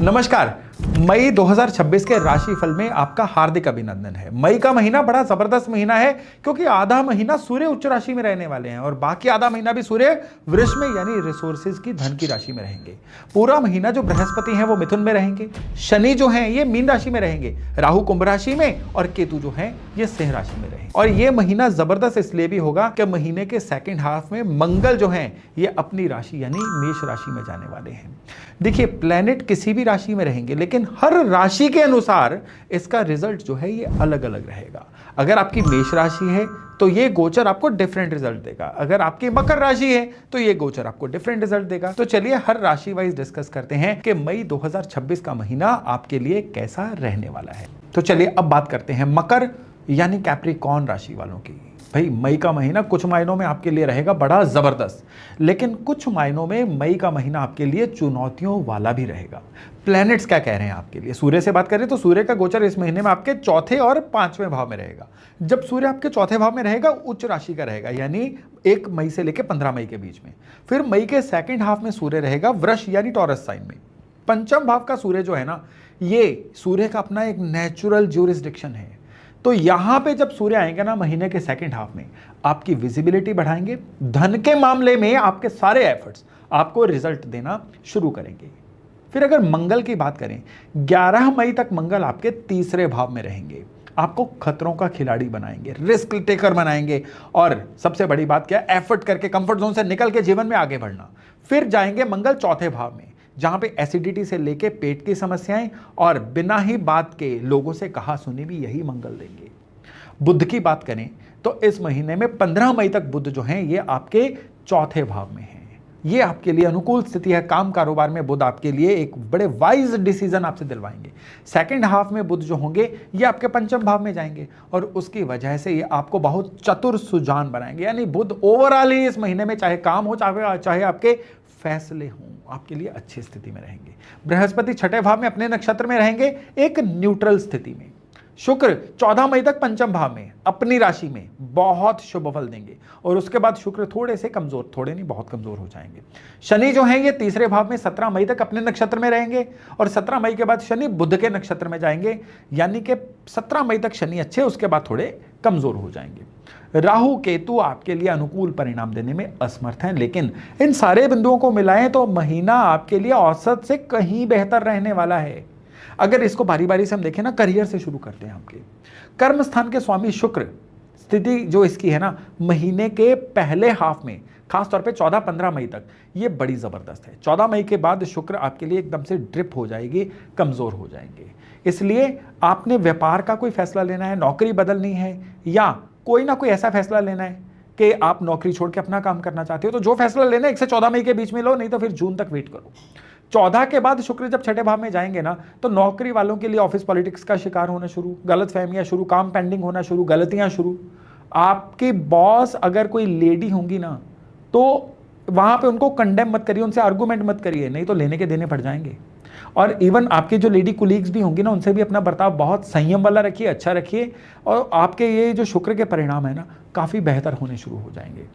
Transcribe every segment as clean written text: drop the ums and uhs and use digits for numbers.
नमस्कार। मई 2026 के राशिफल में आपका हार्दिक अभिनंदन है। मई का महीना बड़ा जबरदस्त महीना है क्योंकि आधा महीना सूर्य उच्च राशि में रहने वाले हैं और बाकी आधा महीना भी सूर्य वृष में यानी रिसोर्सेज की धन की राशि में रहेंगे। पूरा महीना जो बृहस्पति हैं वो मिथुन में रहेंगे, शनि जो हैं ये मीन राशि में रहेंगे, राहु कुंभ राशि में और केतु जो हैं ये सिंह राशि में रहेंगे। और ये महीना जबरदस्त इसलिए भी होगा कि महीने के सेकेंड हाफ में मंगल जो हैं ये अपनी राशि यानी मेष राशि में जाने वाले हैं। देखिए, प्लैनेट किसी भी राशि में रहेंगे लेकिन हर राशि के अनुसार इसका रिजल्ट जो है ये अलग अलग रहेगा। अगर आपकी मेष राशि है तो ये गोचर आपको डिफरेंट रिजल्ट देगा, अगर आपकी मकर राशि है तो ये गोचर आपको डिफरेंट रिजल्ट देगा। तो चलिए हर राशि वाइज डिस्कस करते हैं कि मई 2026 का महीना आपके लिए कैसा रहने वाला है। तो चलिए अब बात करते हैं मकर यानी कैप्रिकॉर्न राशि वालों की। भाई, मई का महीना कुछ मायनों में आपके लिए रहेगा बड़ा जबरदस्त, लेकिन कुछ मायनों में मई का महीना आपके लिए चुनौतियों वाला भी रहेगा। प्लैनेट्स क्या कह रहे हैं आपके लिए? सूर्य से बात करें तो सूर्य का गोचर इस महीने में आपके चौथे और पांचवें भाव में रहेगा। जब सूर्य आपके चौथे भाव में रहेगा उच्च राशि का रहेगा यानी 1 मई से लेकर 15 मई के बीच में। फिर मई के सेकेंड हाफ में सूर्य रहेगा वृष यानी टॉरस साइन में। पंचम भाव का सूर्य जो है ना, ये सूर्य का अपना एक नेचुरल ज्यूरिसडिक्शन है। तो यहां पे जब सूर्य आएंगे ना महीने के सेकंड हाफ में, आपकी विजिबिलिटी बढ़ाएंगे, धन के मामले में आपके सारे एफर्ट्स आपको रिजल्ट देना शुरू करेंगे। फिर अगर मंगल की बात करें, 11 मई तक मंगल आपके तीसरे भाव में रहेंगे, आपको खतरों का खिलाड़ी बनाएंगे, रिस्क टेकर बनाएंगे और सबसे बड़ी बात क्या है, एफर्ट करके कंफर्ट जोन से निकल के जीवन में आगे बढ़ना। फिर जाएंगे मंगल चौथे भाव में जहां पे एसिडिटी से लेके पेट की समस्याएं और बिना ही बात के लोगों से कहा सुनी भी यही मंगल देंगे। बुध की बात करें तो इस महीने में 15 मई तक बुध जो हैं ये आपके चौथे भाव में हैं। ये आपके लिए अनुकूल स्थिति है। काम कारोबार में बुध आपके लिए एक बड़े वाइज डिसीजन आपसे दिलवाएंगे। सेकंड हाफ में बुध जो होंगे ये आपके पंचम भाव में जाएंगे और उसकी वजह से ये आपको बहुत चतुर सुजान बनाएंगे। यानी बुध ओवरऑल ही इस महीने में चाहे काम हो चाहे आपके फैसले हों, आपके लिए अच्छी स्थिति में रहेंगे। बृहस्पति छठे भाव में अपने नक्षत्र में रहेंगे एक न्यूट्रल स्थिति में। शुक्र 14 मई तक पंचम भाव में अपनी राशि में बहुत शुभ फल देंगे और उसके बाद शुक्र थोड़े से कमजोर, थोड़े नहीं बहुत कमजोर हो जाएंगे। शनि जो हैं ये तीसरे भाव में 17 मई तक अपने नक्षत्र में रहेंगे और 17 मई के बाद शनि बुध के नक्षत्र में जाएंगे यानी कि 17 मई तक शनि अच्छे, उसके बाद थोड़े कमजोर हो जाएंगे। राहु केतु आपके लिए अनुकूल परिणाम देने में असमर्थ हैं, लेकिन इन सारे बिंदुओं को मिलाएं तो महीना आपके लिए औसत से कहीं बेहतर रहने वाला है। अगर इसको बारी बारी से हम देखें ना, करियर से शुरू करते हैं। आपके कर्म स्थान के स्वामी शुक्र स्थिति जो इसकी है ना, महीने के पहले हाफ में खासतौर पे 14-15 मई तक ये बड़ी जबरदस्त है। 14 मई के बाद शुक्र आपके लिए एकदम से ड्रिप हो जाएगी, कमजोर हो जाएंगे। इसलिए आपने व्यापार का कोई फैसला लेना है, नौकरी बदलनी है या कोई ना कोई ऐसा फैसला लेना है कि आप नौकरी छोड़ के अपना काम करना चाहते हो, तो जो फैसला लेना है 1 से 14 मई के बीच में लो, नहीं तो फिर जून तक वेट करो। 14 के बाद शुक्र जब छठे भाव में जाएंगे ना, तो नौकरी वालों के लिए ऑफिस पॉलिटिक्स का शिकार होना शुरू, गलतफहमियां शुरू, काम पेंडिंग होना शुरू, गलतियां शुरू। आपके बॉस अगर कोई लेडी होंगी ना, तो वहां पे उनको कंडेम मत करिए, उनसे आर्गूमेंट मत करिए, नहीं तो लेने के देने पड़ जाएंगे। और इवन आपके जो लेडी कुलीग्स भी होंगी ना, उनसे भी अपना बर्ताव बहुत संयम वाला रखिए, अच्छा रखिए और आपके ये जो शुक्र के परिणाम है ना, काफ़ी बेहतर होने शुरू हो जाएंगे।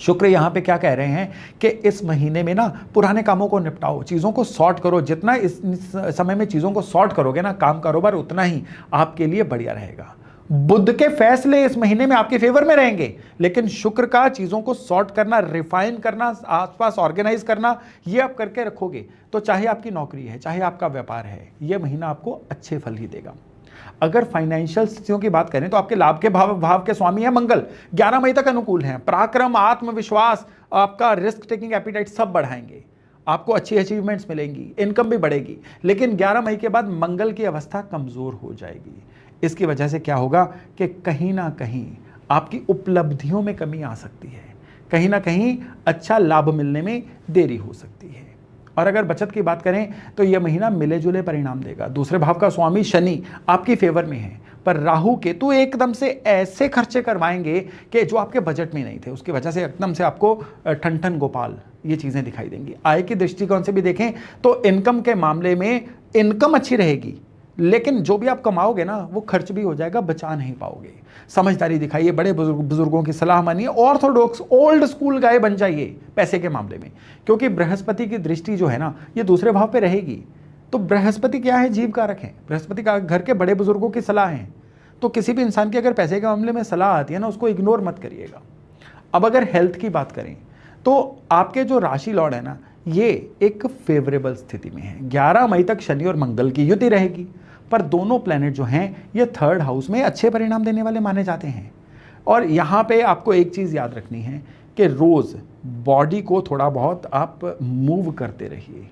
शुक्र यहाँ पे क्या कह रहे हैं कि इस महीने में ना पुराने कामों को निपटाओ, चीज़ों को सॉर्ट करो। जितना इस समय में चीज़ों को सॉर्ट करोगे ना, काम कारोबार उतना ही आपके लिए बढ़िया रहेगा। बुध के फैसले इस महीने में आपके फेवर में रहेंगे, लेकिन शुक्र का चीजों को सॉर्ट करना, रिफाइन करना, आसपास ऑर्गेनाइज करना, ये आप करके रखोगे तो चाहे आपकी नौकरी है चाहे आपका व्यापार है, यह महीना आपको अच्छे फल ही देगा। अगर फाइनेंशियल स्थितियों की बात करें तो आपके लाभ के भाव के स्वामी है मंगल, 11 मई तक अनुकूल हैं। पराक्रम, आत्मविश्वास, आपका रिस्क टेकिंग एपिटाइट सब बढ़ाएंगे, आपको अच्छी अचीवमेंट्स मिलेंगी, इनकम भी बढ़ेगी। लेकिन 11 मई के बाद मंगल की अवस्था कमजोर हो जाएगी। इसकी वजह से क्या होगा कि कहीं ना कहीं आपकी उपलब्धियों में कमी आ सकती है, कहीं ना कहीं अच्छा लाभ मिलने में देरी हो सकती है। और अगर बचत की बात करें तो यह महीना मिले जुले परिणाम देगा। दूसरे भाव का स्वामी शनि आपकी फेवर में है, पर राहु केतु एकदम से ऐसे खर्चे करवाएंगे कि जो आपके बजट में नहीं थे, उसकी वजह से एकदम से आपको ठन ठन गोपाल ये चीज़ें दिखाई देंगी। आय की दृष्टिकोण से भी देखें तो इनकम के मामले में इनकम अच्छी रहेगी, लेकिन जो भी आप कमाओगे ना वो खर्च भी हो जाएगा, बचा नहीं पाओगे। समझदारी दिखाइए, बड़े बुजुर्गों की सलाह मानिए, ऑर्थोडॉक्स ओल्ड स्कूल गाय बन जाइए पैसे के मामले में, क्योंकि बृहस्पति की दृष्टि जो है ना ये दूसरे भाव पे रहेगी। तो बृहस्पति क्या है? जीव कारक है। बृहस्पति का घर के बड़े बुजुर्गों की सलाह है। तो किसी भी इंसान की अगर पैसे के मामले में सलाह आती है ना, उसको इग्नोर मत करिएगा। अब अगर हेल्थ की बात करें तो आपके जो राशि लॉर्ड है ना, ये एक फेवरेबल स्थिति में है। 11 मई तक शनि और मंगल की युति रहेगी, पर दोनों प्लैनेट जो हैं ये 3rd हाउस में अच्छे परिणाम देने वाले माने जाते हैं। और यहाँ पे आपको एक चीज़ याद रखनी है कि रोज़ बॉडी को थोड़ा बहुत आप मूव करते रहिए।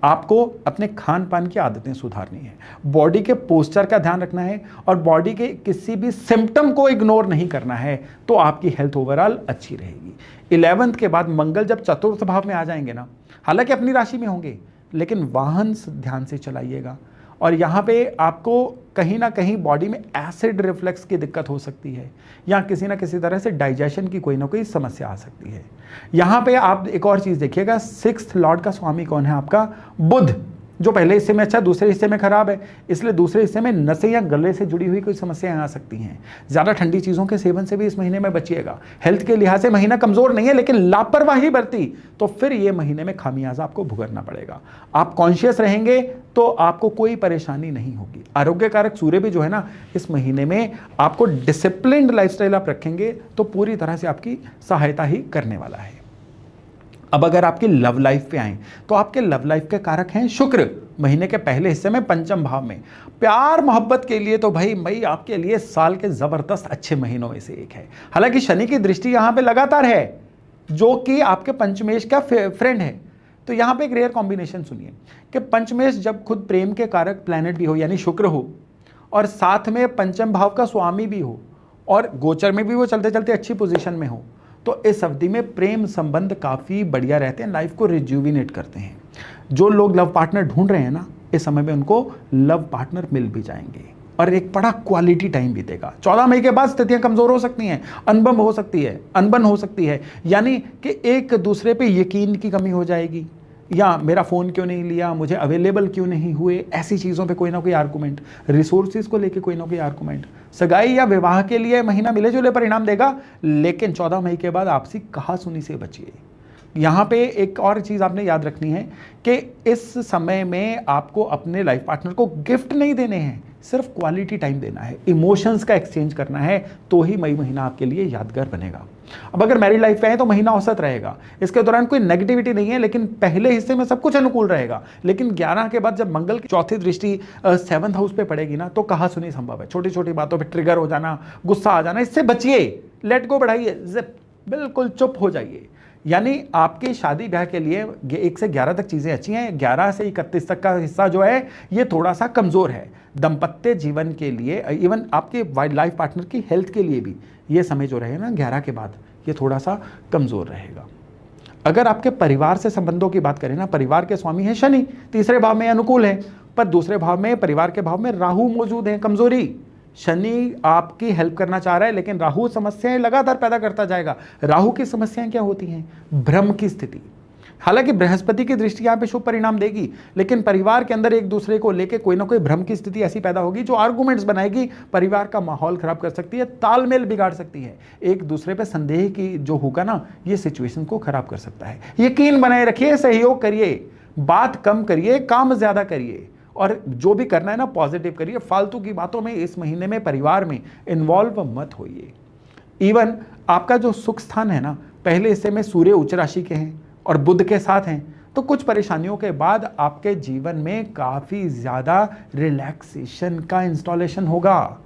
आपको अपने खान पान की आदतें सुधारनी है, बॉडी के पोस्चर का ध्यान रखना है और बॉडी के किसी भी सिम्टम को इग्नोर नहीं करना है, तो आपकी हेल्थ ओवरऑल अच्छी रहेगी। 11th के बाद मंगल जब 4th भाव में आ जाएंगे ना, हालांकि अपनी राशि में होंगे, लेकिन वाहन ध्यान से चलाइएगा। और यहाँ पे आपको कहीं ना कहीं बॉडी में एसिड रिफ्लेक्स की दिक्कत हो सकती है, या किसी ना किसी तरह से डाइजेशन की कोई ना कोई समस्या आ सकती है। यहाँ पे आप एक और चीज़ देखिएगा, 6th लॉर्ड का स्वामी कौन है? आपका बुध, जो पहले हिस्से में अच्छा दूसरे हिस्से में खराब है, इसलिए दूसरे हिस्से में नसें या गले से जुड़ी हुई कोई समस्याएं आ सकती हैं। ज़्यादा ठंडी चीज़ों के सेवन से भी इस महीने में बचिएगा। हेल्थ के लिहाज से महीना कमज़ोर नहीं है, लेकिन लापरवाही बरती तो फिर ये महीने में खामियाजा आपको भुगतना पड़ेगा। आप कॉन्शियस रहेंगे तो आपको कोई परेशानी नहीं होगी। आरोग्य कारक सूर्य भी जो है ना, इस महीने में आपको डिसिप्लिन्ड लाइफस्टाइल आप रखेंगे तो पूरी तरह से आपकी सहायता ही करने वाला है। अब अगर आपकी लव लाइफ पे आए तो आपके लव लाइफ के कारक हैं शुक्र, महीने के पहले हिस्से में 5th भाव में। प्यार मोहब्बत के लिए तो भाई मई आपके लिए साल के जबरदस्त अच्छे महीनों में से एक है। हालांकि शनि की दृष्टि यहाँ पे लगातार है, जो कि आपके पंचमेश का फ्रेंड है। तो यहाँ पे एक रेयर कॉम्बिनेशन सुनिए कि पंचमेश जब खुद प्रेम के कारक प्लैनेट भी हो, यानी शुक्र हो, और साथ में 5th भाव का स्वामी भी हो, और गोचर में भी वो चलते चलते अच्छी पोजीशन में हो, तो इस अवधि में प्रेम संबंध काफ़ी बढ़िया रहते हैं, लाइफ को रिज्यूविनेट करते हैं। जो लोग लव पार्टनर ढूंढ रहे हैं ना, इस समय में उनको लव पार्टनर मिल भी जाएंगे और एक बड़ा क्वालिटी टाइम बीतेगा। 14 मई के बाद स्थितियां कमज़ोर हो सकती हैं, अनबन हो सकती है, यानी कि एक दूसरे पे यकीन की कमी हो जाएगी, या मेरा फ़ोन क्यों नहीं लिया, मुझे अवेलेबल क्यों नहीं हुए, ऐसी चीज़ों पे कोई ना कोई आर्गूमेंट, रिसोर्सेज को लेके कोई ना कोई आर्गूमेंट। सगाई या विवाह के लिए महीना मिले जुले परिणाम देगा, लेकिन 14 मई के बाद आपसी कहासुनी से बचिए। यहाँ पे एक और चीज़ आपने याद रखनी है कि इस समय में आपको अपने लाइफ पार्टनर को गिफ्ट नहीं देने हैं, सिर्फ क्वालिटी टाइम देना है, इमोशंस का एक्सचेंज करना है, तो ही मई महीना आपके लिए यादगार बनेगा। अब अगर मैरिड लाइफ पे है तो महीना औसत रहेगा, इसके दौरान कोई नेगेटिविटी नहीं है, लेकिन पहले हिस्से में सब कुछ अनुकूल रहेगा। लेकिन 11 के बाद जब मंगल की 4थी दृष्टि 7th हाउस पे पड़ेगी ना, तो कहासुनी संभव है। छोटी छोटी बातों पे ट्रिगर हो जाना, गुस्सा आ जाना, इससे बचिए, लेट गो बढ़ाइए, जिप, बिल्कुल चुप हो जाइए। यानी आपके शादी ब्याह के लिए 1 से 11 तक चीज़ें अच्छी हैं, 11 से 31 तक का हिस्सा जो है ये थोड़ा सा कमज़ोर है। दाम्पत्य जीवन के लिए, इवन आपके वाइल्ड लाइफ पार्टनर की हेल्थ के लिए भी ये समय जो रहे ना 11 के बाद, ये थोड़ा सा कमज़ोर रहेगा। अगर आपके परिवार से संबंधों की बात करें ना, परिवार के स्वामी हैं शनि, 3रे भाव में अनुकूल है, पर 2रे भाव में, परिवार के भाव में राहु मौजूद है, कमज़ोरी। शनि आपकी हेल्प करना चाह रहा है, लेकिन राहु समस्याएं लगातार पैदा करता जाएगा। राहु की समस्याएं क्या होती हैं? भ्रम की स्थिति। हालांकि बृहस्पति की दृष्टि यहाँ पे शुभ परिणाम देगी, लेकिन परिवार के अंदर एक दूसरे को लेकर कोई ना कोई भ्रम की स्थिति ऐसी पैदा होगी जो आर्गुमेंट्स बनाएगी, परिवार का माहौल खराब कर सकती है, तालमेल बिगाड़ सकती है। एक दूसरे पे संदेह की जो होगा ना, ये सिचुएशन को खराब कर सकता है। यकीन बनाए रखिए, सहयोग करिए, बात कम करिए, काम ज्यादा करिए, और जो भी करना है ना पॉजिटिव करिए। फालतू की बातों में इस महीने में परिवार में इन्वॉल्व मत होइए। इवन आपका जो सुख स्थान है ना, पहले हिस्से में सूर्य उच्च राशि के हैं और बुध के साथ हैं, तो कुछ परेशानियों के बाद आपके जीवन में काफ़ी ज़्यादा रिलैक्सेशन का इंस्टॉलेशन होगा।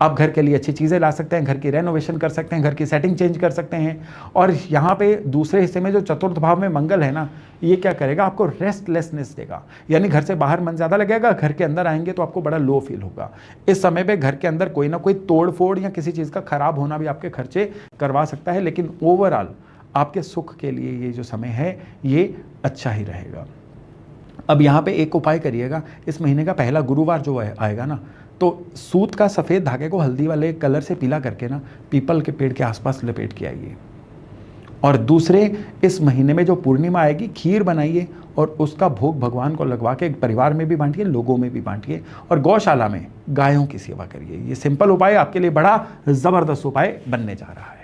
आप घर के लिए अच्छी चीज़ें ला सकते हैं, घर की रेनोवेशन कर सकते हैं, घर की सेटिंग चेंज कर सकते हैं। और यहाँ पे दूसरे हिस्से में जो 4th भाव में मंगल है ना, ये क्या करेगा? आपको रेस्टलेसनेस देगा, यानी घर से बाहर मन ज़्यादा लगेगा, घर के अंदर आएंगे तो आपको बड़ा लो फील होगा। इस समय पे घर के अंदर कोई ना कोई तोड़ फोड़ या किसी चीज़ का खराब होना भी आपके खर्चे करवा सकता है, लेकिन ओवरऑल आपके सुख के लिए ये जो समय है ये अच्छा ही रहेगा। अब यहाँ पे एक उपाय करिएगा, इस महीने का पहला गुरुवार जो आएगा ना, तो सूत का सफ़ेद धागे को हल्दी वाले कलर से पीला करके ना पीपल के पेड़ के आसपास लपेट के आइए। और दूसरे, इस महीने में जो पूर्णिमा आएगी, खीर बनाइए और उसका भोग भगवान को लगवा के परिवार में भी बांटिए, लोगों में भी बांटिए, और गौशाला में गायों की सेवा करिए। ये सिंपल उपाय आपके लिए बड़ा ज़बरदस्त उपाय बनने जा रहा है।